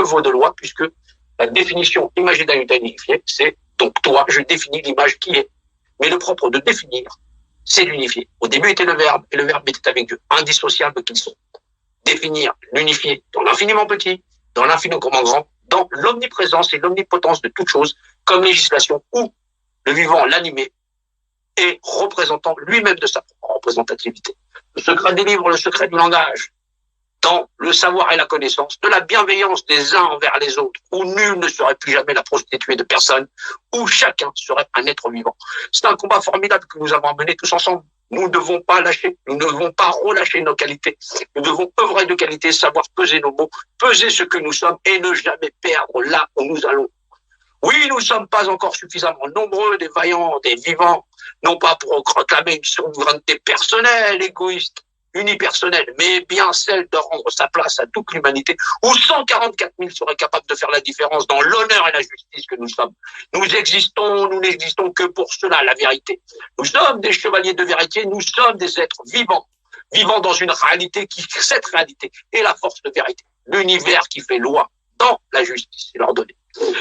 vaut de loi, puisque la définition imagée d'un unifié, c'est donc toi, je définis l'image qui est. Mais le propre de définir, c'est l'unifier. Au début était le verbe, et le verbe était avec Dieu, indissociables qu'ils sont. Définir l'unifié dans l'infiniment petit, dans l'infiniment grand, dans l'omniprésence et l'omnipotence de toute chose, comme législation, où le vivant, l'animé, est représentant lui-même de sa propre représentativité. Le secret des livres, le secret du langage, dans le savoir et la connaissance, de la bienveillance des uns envers les autres, où nul ne serait plus jamais la prostituée de personne, où chacun serait un être vivant. C'est un combat formidable que nous avons mené tous ensemble. Nous ne devons pas lâcher, nous ne devons pas relâcher nos qualités. Nous devons œuvrer de qualité, savoir peser nos mots, peser ce que nous sommes et ne jamais perdre là où nous allons. Oui, nous ne sommes pas encore suffisamment nombreux, des vaillants, des vivants, non pas pour réclamer une souveraineté personnelle, égoïste, unipersonnelle, mais bien celle de rendre sa place à toute l'humanité, où 144 000 seraient capables de faire la différence dans l'honneur et la justice que nous sommes. Nous existons, nous n'existons que pour cela, la vérité. Nous sommes des chevaliers de vérité, nous sommes des êtres vivants, vivant dans une réalité cette réalité est la force de vérité, l'univers qui fait loi dans la justice et l'ordonnée.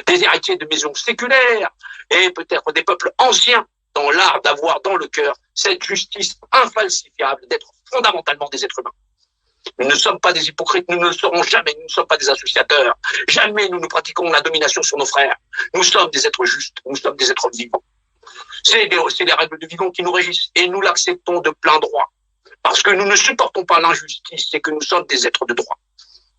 Des héritiers de maisons séculaires et peut-être des peuples anciens dans l'art d'avoir dans le cœur cette justice infalsifiable d'être fondamentalement des êtres humains. Nous ne sommes pas des hypocrites, nous ne le serons jamais, nous ne sommes pas des associateurs. Jamais nous ne pratiquons la domination sur nos frères. Nous sommes des êtres justes, nous sommes des êtres vivants. C'est les règles de vivant qui nous régissent et nous l'acceptons de plein droit. Parce que nous ne supportons pas l'injustice, c'est que nous sommes des êtres de droit.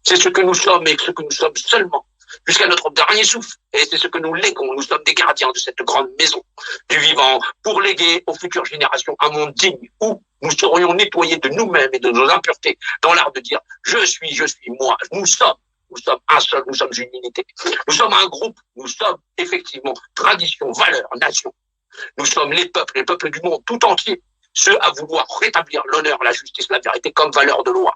C'est ce que nous sommes et ce que nous sommes seulement, jusqu'à notre dernier souffle. Et c'est ce que nous léguons. Nous sommes des gardiens de cette grande maison du vivant pour léguer aux futures générations un monde digne où nous serions nettoyés de nous-mêmes et de nos impuretés dans l'art de dire je suis moi. Nous sommes un seul, nous sommes une unité. Nous sommes un groupe, nous sommes effectivement tradition, valeur, nation. Nous sommes les peuples du monde tout entier, ceux à vouloir rétablir l'honneur, la justice, la vérité comme valeur de loi.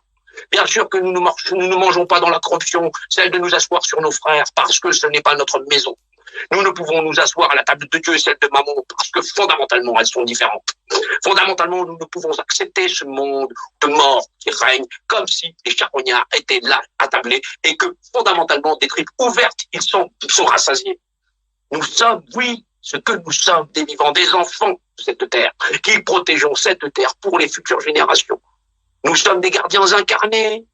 Bien sûr que nous ne mangeons pas dans la corruption, celle de nous asseoir sur nos frères, parce que ce n'est pas notre maison. Nous ne pouvons nous asseoir à la table de Dieu et celle de Mammon, parce que fondamentalement, elles sont différentes. Fondamentalement, nous ne pouvons accepter ce monde de mort qui règne, comme si les charognards étaient là, attablés, et que fondamentalement, des tripes ouvertes, ils sont rassasiés. Nous sommes, oui, ce que nous sommes, des vivants, des enfants de cette terre, qui protégeons cette terre pour les futures générations. Nous sommes des gardiens incarnés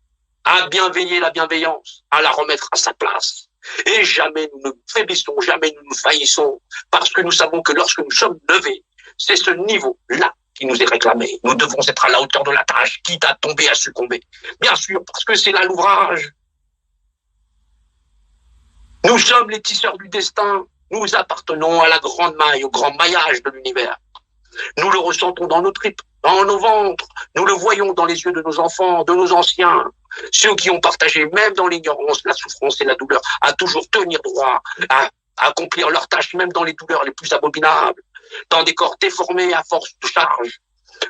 à bien veiller la bienveillance, à la remettre à sa place. Et jamais nous ne faiblissons, jamais nous ne faillissons, parce que nous savons que lorsque nous sommes levés, c'est ce niveau-là qui nous est réclamé. Nous devons être à la hauteur de la tâche, quitte à tomber, à succomber. Bien sûr, parce que c'est là l'ouvrage. Nous sommes les tisseurs du destin. Nous appartenons à la grande maille, au grand maillage de l'univers. Nous le ressentons dans nos tripes, dans nos ventres. Nous le voyons dans les yeux de nos enfants, de nos anciens. Ceux qui ont partagé, même dans l'ignorance, la souffrance et la douleur, à toujours tenir droit, à accomplir leurs tâches, même dans les douleurs les plus abominables, dans des corps déformés à force de charge.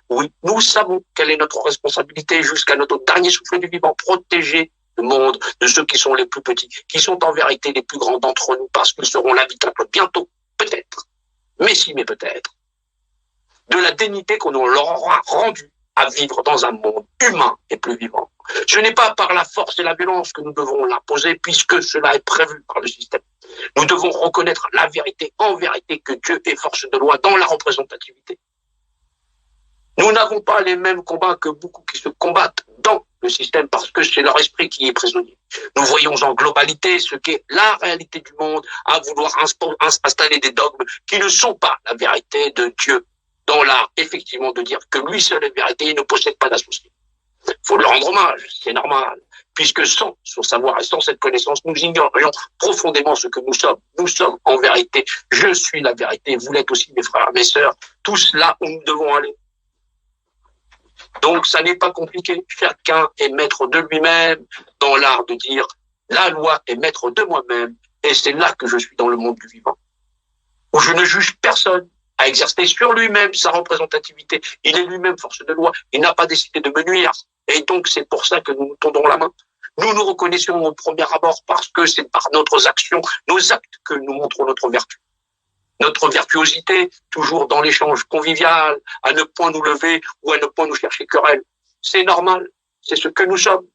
Oui, nous savons quelle est notre responsabilité jusqu'à notre dernier souffle du vivant, protéger le monde de ceux qui sont les plus petits, qui sont en vérité les plus grands d'entre nous, parce qu'ils seront l'habitacle bientôt, peut-être, mais si, mais peut-être, de la dignité qu'on leur aura rendue à vivre dans un monde humain et plus vivant. Ce n'est pas par la force et la violence que nous devons l'imposer, puisque cela est prévu par le système. Nous devons reconnaître la vérité, en vérité, que Dieu est force de loi dans la représentativité. Nous n'avons pas les mêmes combats que beaucoup qui se combattent dans le système, parce que c'est leur esprit qui est prisonnier. Nous voyons en globalité ce qu'est la réalité du monde, à vouloir installer des dogmes qui ne sont pas la vérité de Dieu, dans l'art, effectivement, de dire que lui seul est vérité, il ne possède pas d'associé. Il faut lui rendre hommage, c'est normal, puisque sans son savoir et sans cette connaissance, nous ignorions profondément ce que nous sommes. Nous sommes en vérité, je suis la vérité, vous l'êtes aussi mes frères, mes sœurs, tous là où nous devons aller. Donc ça n'est pas compliqué, chacun est maître de lui-même dans l'art de dire la loi est maître de moi-même, et c'est là que je suis dans le monde du vivant, où je ne juge personne, à exercer sur lui-même sa représentativité. Il est lui-même force de loi. Il n'a pas décidé de me nuire. Et donc, c'est pour ça que nous nous tendons la main. Nous nous reconnaissons au premier abord parce que c'est par nos actions, nos actes que nous montrons notre vertu. Notre vertuosité, toujours dans l'échange convivial, à ne point nous lever ou à ne point nous chercher querelle. C'est normal. C'est ce que nous sommes.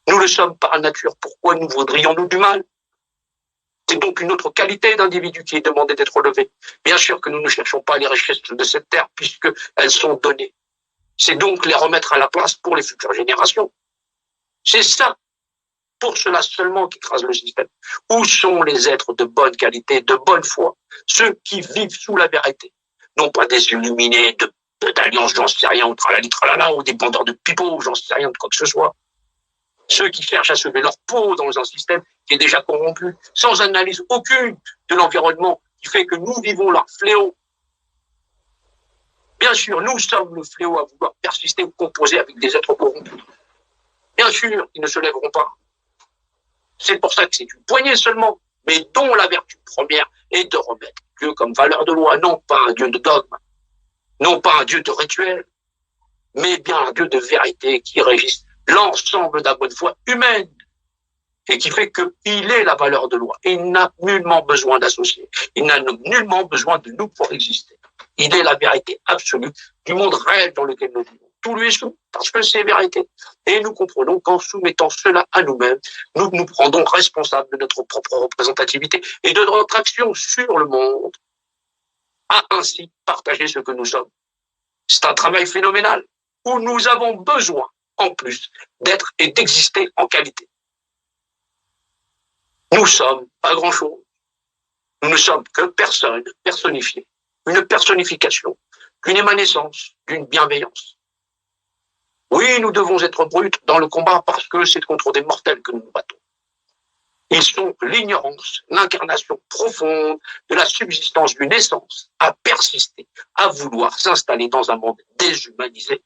Nous le sommes par nature. Pourquoi nous voudrions-nous du mal? C'est donc une autre qualité d'individu qui est demandée d'être relevée. Bien sûr que nous ne cherchons pas les richesses de cette terre puisqu'elles sont données. C'est donc les remettre à la place pour les futures générations. C'est ça, pour cela seulement, qu'écrase le système. Où sont les êtres de bonne qualité, de bonne foi, ceux qui vivent sous la vérité, non pas des illuminés d'alliance, j'en sais rien, ou tralali tralala, ou des bandeurs de pipeaux, j'en sais rien de quoi que ce soit. Ceux qui cherchent à sauver leur peau dans un système qui est déjà corrompu, sans analyse aucune de l'environnement, qui fait que nous vivons leur fléau. Bien sûr, nous sommes le fléau à vouloir persister ou composer avec des êtres corrompus. Bien sûr, ils ne se lèveront pas. C'est pour ça que c'est une poignée seulement, mais dont la vertu première est de remettre Dieu comme valeur de loi, non pas un Dieu de dogme, non pas un Dieu de rituel, mais bien un Dieu de vérité qui régisse l'ensemble de la bonne foi humaine et qui fait qu'il est la valeur de loi. Il n'a nullement besoin d'associer. Il n'a nullement besoin de nous pour exister. Il est la vérité absolue du monde réel dans lequel nous vivons. Tout lui est soumis parce que c'est vérité. Et nous comprenons qu'en soumettant cela à nous-mêmes, nous nous rendons responsables de notre propre représentativité et de notre action sur le monde, à ainsi partager ce que nous sommes. C'est un travail phénoménal où nous avons besoin, en plus, d'être et d'exister en qualité. Nous sommes pas grand-chose. Nous ne sommes que personnes personnifiées, une personnification, une émanescence d'une bienveillance. Oui, nous devons être bruts dans le combat parce que c'est contre des mortels que nous nous battons. Ils sont l'ignorance, l'incarnation profonde de la subsistance d'une essence à persister, à vouloir s'installer dans un monde déshumanisé.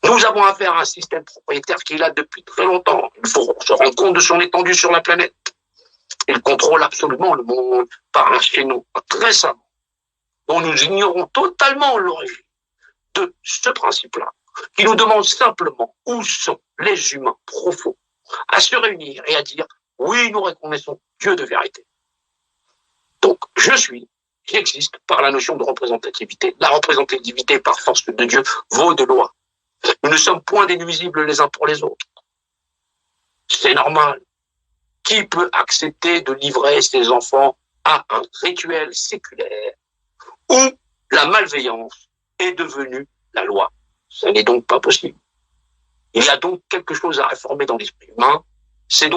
Nous avons affaire à un système propriétaire qui est là depuis très longtemps. Il faut se rendre compte de son étendue sur la planète. Il contrôle absolument le monde par un schéma très savant, dont nous ignorons totalement l'origine de ce principe-là, qui nous demande simplement où sont les humains profonds à se réunir et à dire « oui, nous reconnaissons Dieu de vérité ». Donc, j'existe par la notion de représentativité. La représentativité par force de Dieu vaut de loi. Nous ne sommes point des nuisibles les uns pour les autres. C'est normal. Qui peut accepter de livrer ses enfants à un rituel séculaire où la malveillance est devenue la loi? Ce n'est donc pas possible. Il y a donc quelque chose à réformer dans l'esprit humain. C'est donc